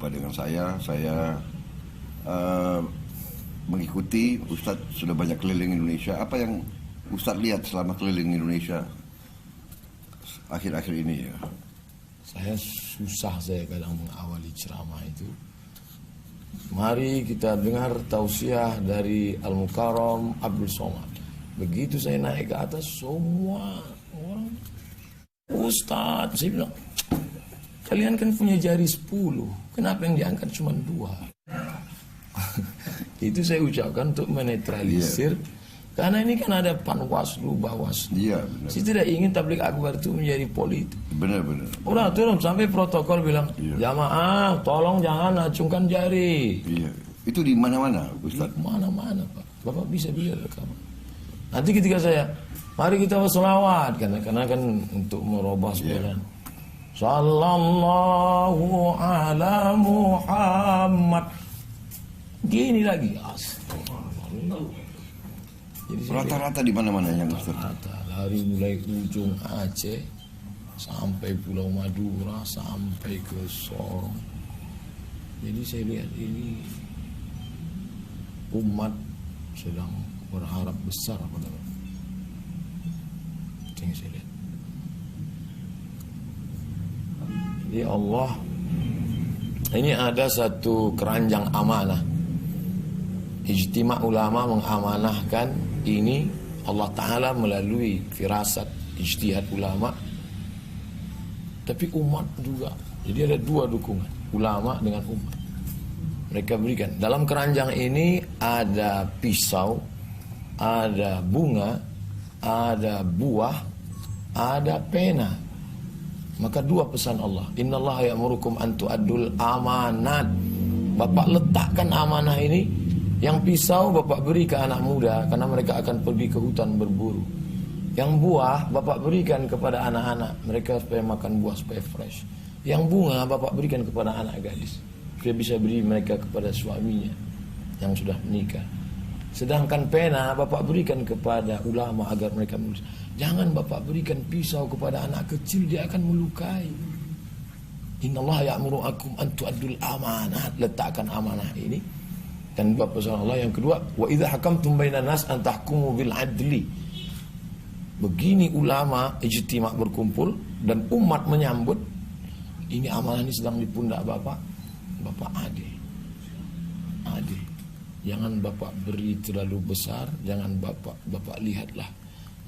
berjumpa dengan saya mengikuti Ustadz sudah banyak keliling Indonesia. Apa yang Ustadz lihat selama keliling Indonesia akhir-akhir ini ya? Saya kadang mengawali ceramah itu. Mari kita dengar tausiah dari Al-Mukarram Abdul Somad. Begitu saya naik ke atas, semua orang, Ustadz, saya bilang, kalian kan punya jari 10, kenapa yang diangkat cuma 2? Itu saya ucapkan untuk menetralisir. Karena ini kan ada Panwaslu, Bawaslu. Iya, saya tidak ingin tabligh akbar itu menjadi politik. Benar. Udah turun sampai protokol bilang, jamaah tolong jangan acungkan jari. Iya. Itu di mana-mana, Ustaz? Di mana-mana, Pak. Bapak bisa lihat rekaman. Nanti ketika saya, mari kita berselawat, karena kan untuk merubah sebenarnya. Sallallahu ala Muhammad. Gini lagi, astagfirullah. Rata-rata di mana-mana yang Ustaz? Rata dari mulai ujung Aceh sampai Pulau Madura sampai ke Sorong. Jadi saya lihat ini umat sedang berharap besar pada itu yang saya lihat. Ya Allah, ini ada satu keranjang amanah. Ijtima' ulama mengamanahkan ini Allah Ta'ala melalui firasat ijtihad ulama, tapi umat juga. Jadi ada 2 dukungan, ulama dengan umat. Mereka berikan dalam keranjang ini ada pisau, ada bunga, ada buah, ada pena. Maka 2 pesan Allah, innallaha ya'murukum an tu'addul amanat. Bapak letakkan amanah ini. Yang pisau Bapak beri ke anak muda karena mereka akan pergi ke hutan berburu. Yang buah Bapak berikan kepada anak-anak, mereka supaya makan buah supaya fresh. Yang bunga Bapak berikan kepada anak gadis, supaya bisa beri mereka kepada suaminya yang sudah menikah. Sedangkan pena Bapak berikan kepada ulama agar mereka menulis. Jangan Bapak berikan pisau kepada anak kecil, dia akan melukai. Innallaha ya'murukum an tu'addul amanat. Letakkan amanah ini. Dan pesan Allah yang kedua, wa idza hakamtum bainan nas an tahkumu bil adli. Begini ulama ijtima' berkumpul dan umat menyambut. Ini amanah ini sedang di pundak Bapak. Bapak adil. Adil. Jangan Bapak beri terlalu besar, jangan Bapak lihatlah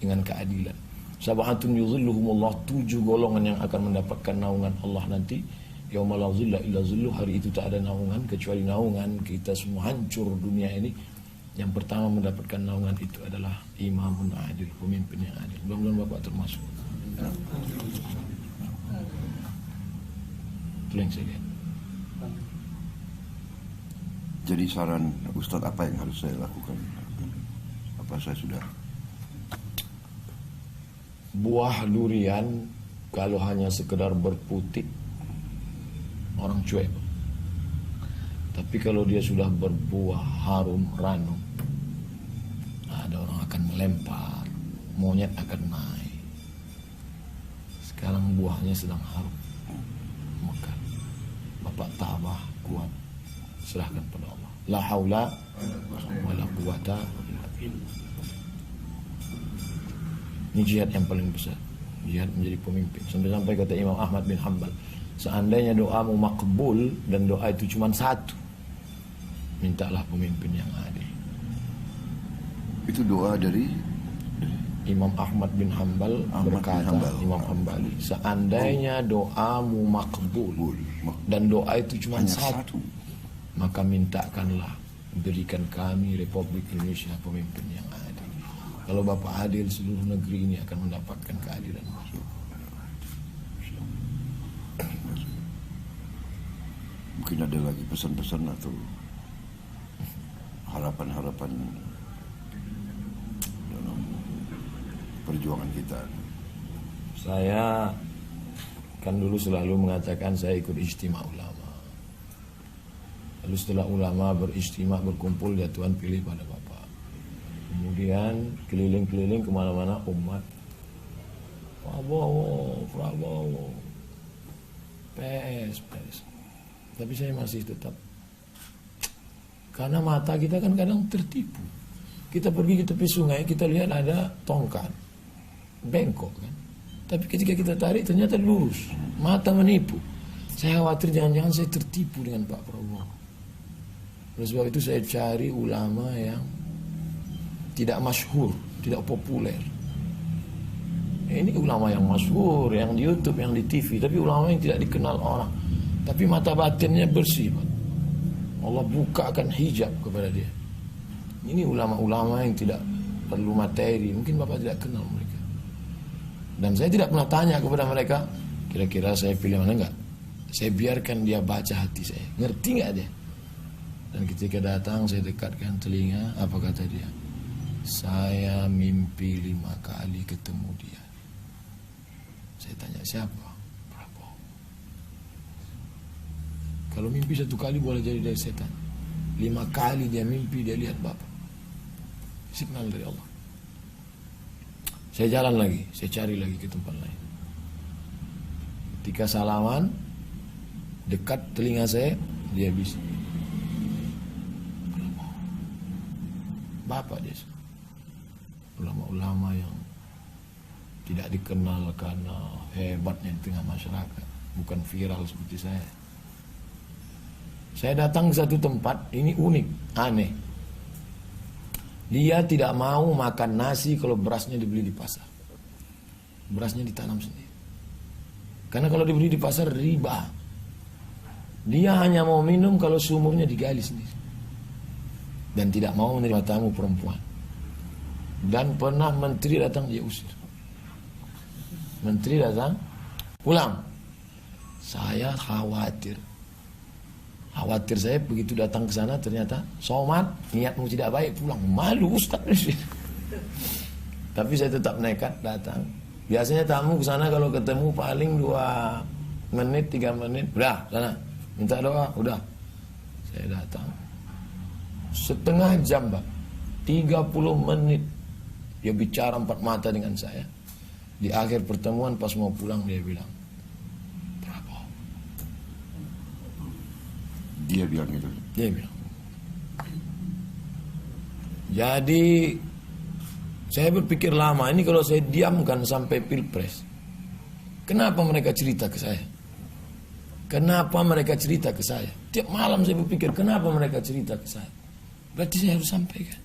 dengan keadilan. Sabahatun yuzilluhumullah, 7 golongan yang akan mendapatkan naungan Allah nanti. Yauma la zilla illa zilluh, hari itu tak ada naungan kecuali naungan kita semua, hancur dunia ini. Yang pertama mendapatkan naungan itu adalah imamun adil, pemimpin yang adil. Mudah-mudahan Bapak termasuk. Itu yang saya lihat. Jadi saran Ustadz apa yang harus saya lakukan? Apa saya sudah? Buah durian kalau hanya sekedar berputik, orang cuek. Tapi kalau dia sudah berbuah harum ranum, ada orang akan melempar, monyet akan naik. Sekarang buahnya sedang harum, maka Bapak tabah kuat, serahkan pada Allah. La haula wala quwata illa billah. Ini jihad yang paling besar, jihad menjadi pemimpin. Sampai-sampai kata Imam Ahmad bin Hanbal, seandainya doamu makbul dan doa itu cuma 1, mintalah pemimpin yang adil. Itu doa dari Imam Ahmad bin Hanbal berkata, Imam Hanbali, seandainya doamu makbul dan doa itu cuma 1, maka mintakanlah berikan kami Republik Indonesia pemimpin yang adil. Kalau Bapak adil, seluruh negeri ini akan mendapatkan keadilan. Mungkin ada lagi pesan-pesan atau harapan-harapan dalam perjuangan kita. Saya kan dulu selalu mengatakan saya ikut ijtima' ulama. Lalu setelah ulama berijtima' berkumpul, ya Tuhan pilih pada Bapak. Kemudian keliling-keliling kemana-mana umat. Prabowo, PS. Tapi saya masih tetap, karena mata kita kan kadang tertipu. Kita pergi ke tepi sungai, kita lihat ada tongkat, bengkok kan. Tapi ketika kita tarik ternyata lurus. Mata menipu. Saya khawatir jangan-jangan saya tertipu dengan Pak Prabowo. Oleh sebab itu saya cari ulama yang tidak masyhur, tidak populer. Ini ulama yang masyhur, yang di YouTube, yang di TV, tapi ulama yang tidak dikenal orang. Tapi mata batinnya bersih, Pak. Allah bukakan hijab kepada dia. Ini ulama-ulama yang tidak perlu materi. Mungkin Bapak tidak kenal mereka. Dan saya tidak pernah tanya kepada mereka, kira-kira saya pilih mana enggak. Saya biarkan dia baca hati saya. Ngerti enggak dia? Dan ketika datang saya dekatkan telinga, apa kata dia? Saya mimpi 5 kali ketemu dia. Saya tanya, siapa? Prabowo. Kalau mimpi 1 kali boleh jadi dari setan. 5 kali dia mimpi, dia lihat Bapak. Signal dari Allah. Saya jalan lagi, saya cari lagi ke tempat lain. Ketika salaman, dekat telinga saya, dia bisa. Bapak dia. Ulama-ulama yang tidak dikenal karena hebatnya di tengah masyarakat. Bukan viral seperti saya. Saya datang ke satu tempat, ini unik, aneh. Dia tidak mau makan nasi kalau berasnya dibeli di pasar. Berasnya ditanam sendiri. Karena kalau dibeli di pasar riba. Dia hanya mau minum kalau sumurnya digali sendiri. Dan tidak mau menerima tamu perempuan. Dan pernah menteri datang dia usir. Menteri datang, pulang. Saya khawatir. Khawatir saya begitu datang ke sana ternyata Somad, niatmu tidak baik, pulang. Malu Ustaz. Tapi saya tetap nekat datang. Biasanya tamu ke sana kalau ketemu paling 2 menit, 3 menit, udah sana. Minta doa, udah. Saya datang. Setengah jam, Pak. 30 menit dia bicara 4 mata dengan saya. Di akhir pertemuan pas mau pulang dia bilang, Dia bilang gitu. dia bilang. Jadi saya berpikir lama, ini kalau saya diamkan sampai pilpres, kenapa mereka cerita ke saya? Kenapa mereka cerita ke saya? Tiap malam saya berpikir, kenapa mereka cerita ke saya? Berarti saya harus sampaikan.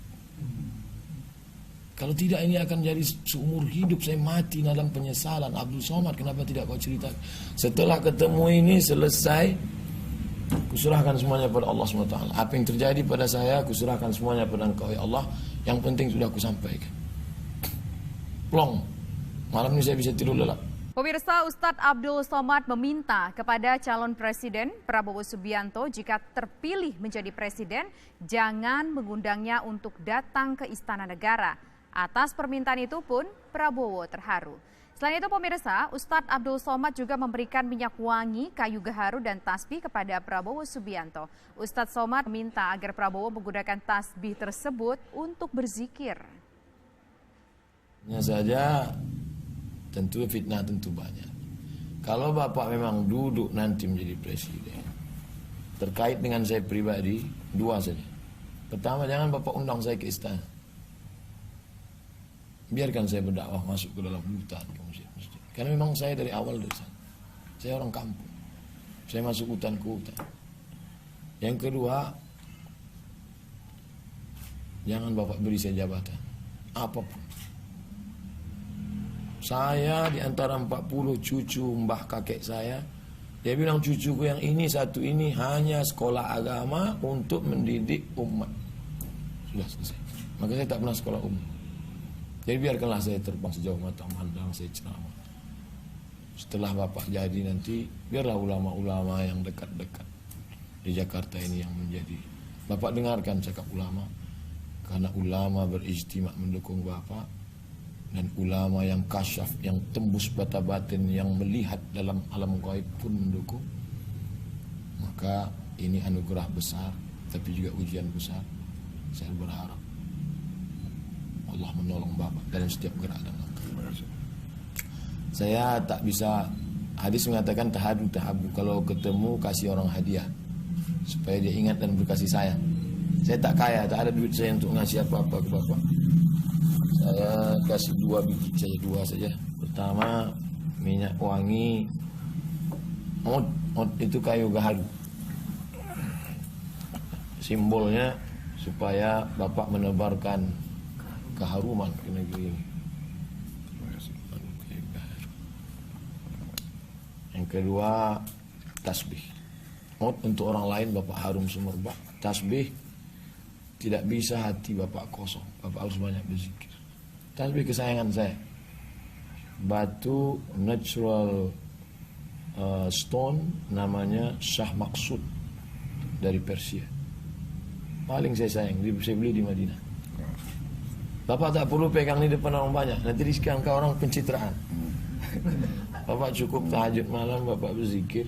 Kalau tidak ini akan jadi seumur hidup saya mati dalam penyesalan. Abdul Somad, kenapa tidak kau cerita? Setelah ketemu ini selesai, kuserahkan semuanya pada Allah SWT. Apa yang terjadi pada saya, kuserahkan semuanya pada Engkau ya Allah. Yang penting sudah kusampaikan. Plong. Malam ini saya bisa tidur lelap. Pemirsa, Ustadz Abdul Somad meminta kepada calon presiden Prabowo Subianto jika terpilih menjadi presiden, jangan mengundangnya untuk datang ke Istana Negara. Atas permintaan itu pun Prabowo terharu. Selain itu pemirsa, Ustadz Abdul Somad juga memberikan minyak wangi, kayu gaharu dan tasbih kepada Prabowo Subianto. Ustadz Somad meminta agar Prabowo menggunakan tasbih tersebut untuk berzikir. Hanya saja tentu fitnah tentu banyak. Kalau Bapak memang duduk nanti menjadi presiden, terkait dengan saya pribadi, 2 saja. Pertama, jangan Bapak undang saya ke istana. Biarkan saya berdakwah masuk ke dalam hutan, ke masjid-masjid. Karena memang saya dari awal dari sana. Saya orang kampung. Saya masuk hutan ke hutan. Yang kedua, jangan Bapak beri saya jabatan. Apapun. Saya di antara 40 cucu mbah kakek saya, dia bilang cucuku yang ini satu ini hanya sekolah agama untuk mendidik umat. Sudah selesai. Maka saya tak pernah sekolah umum. Jadi biarkanlah saya terbang sejauh mata memandang, saya ceramah. Setelah Bapak jadi nanti, biarlah ulama-ulama yang dekat-dekat di Jakarta ini yang menjadi. Bapak dengarkan cakap ulama, karena ulama berijtima mendukung Bapak, dan ulama yang kasyaf, yang tembus bata batin, yang melihat dalam alam gaib pun mendukung. Maka ini anugerah besar, tapi juga ujian besar. Saya berharap Allah menolong Bapak dalam setiap gerak dan langkah. Saya tak bisa Hadis mengatakan tahadu tahabu, kalau ketemu kasih orang hadiah supaya dia ingat dan berkasih sayang. Saya tak kaya, tak ada duit saya untuk ngasih apa-apa ke bapak. Saya kasih 2 biji saja, 2 saja. Pertama, minyak wangi. Od itu kayu gaharu. Simbolnya supaya bapak menebarkan keharuman ke negeri ini. Yang kedua, tasbih. Untuk orang lain bapak harum semerbak. Tasbih, tidak bisa hati bapak kosong. Bapak harus banyak berzikir. Tasbih kesayangan saya. Batu natural stone, namanya Shah Maksud dari Persia. Paling saya sayang, saya beli di Madinah. Bapak tak perlu pegang ini depan orang banyak, nanti disangka orang pencitraan. Bapak cukup tahajud malam, bapak berzikir.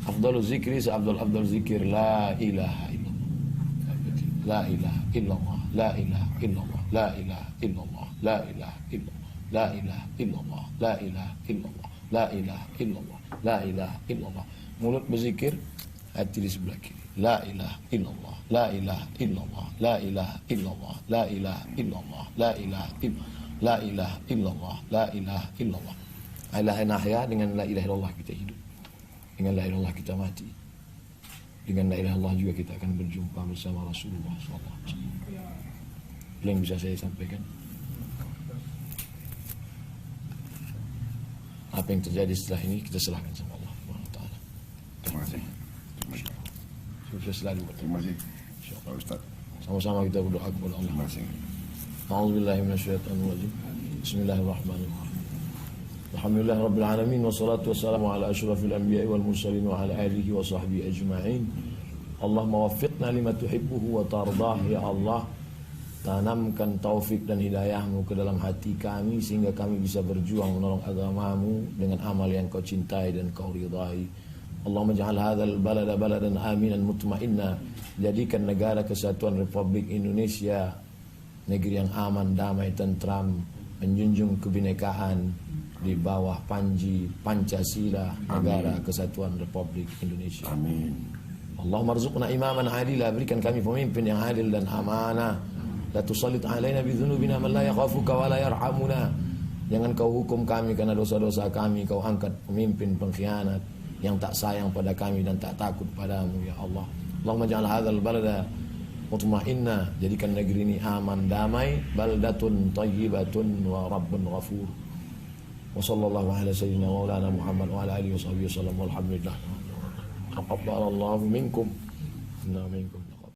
Afdalul zikri seafdal zikir la ilaha illallah. La ilaha illallah, la ilaha illallah, la ilaha illallah, la ilaha illallah, la ilaha illallah, la ilaha illallah, la ilaha illallah, la ilaha illallah. Mulut berzikir, hati di sebelah kiri. La ilaha illallah, la ilaha illallah, la ilaha illallah, la ilaha illallah, la ilaha illallah, la ilaha illallah, la ilaha illallah. La ilaha nahya, dengan la ilaha illallah kita hidup. Dengan la ilaha illallah kita mati. Dengan la ilaha illallah juga kita akan berjumpa bersama Rasulullah SAW. Itu yang bisa saya sampaikan. Apa yang terjadi setelah ini kita serahkan sama Allah SWT. Terima kasih. Sukses selalu. Terima kasih Pak Ustaz. Sama-sama kita berdoa kepada Allah. Terima kasih. A'udzubillahi minasyaitonirrajim. Bismillahirrahmanirrahim. Alhamdulillah rabbil alamin, wassalatu wassalamu ala asyrafil anbiya'i wal mursalin wa ala alihi wa sahbihi ajma'in. Allahumma waffiqna lima tuhibbuhu wa tardah. Ya Allah, tanamkan taufik dan hidayahmu ke dalam hati kami sehingga kami bisa berjuang menolong agamamu dengan amal yang kau cintai dan kau ridai. Allahumma ja'al hadzal balada baladan aminan mutmainna. Jadikan negara kesatuan Republik Indonesia negeri yang aman, damai, tentram, menjunjung kebinekaan di bawah panji Pancasila, negara kesatuan Republik Indonesia. Amin. Allahumma rzuqna imaman adila, berikan kami pemimpin yang adil dan amanah. La tusallit alaina bi dzunubina man la yakhafuka wa la yarhamuna. Jangan kau hukum kami karena dosa-dosa kami, kau angkat pemimpin pengkhianat yang tak sayang pada kami dan tak takut padamu, ya Allah. Allahumma ja'al hadzal balada mutmainna, jadikan negeri ini aman, damai, baldatun thayyibatun wa rabbun ghafur. Wa sallallahu ala sayyidina maulana Muhammad wa ala alihi wa sahbihi wasallam. Walhamdulillah. Taqabbalallahu minkum. Inna minkum.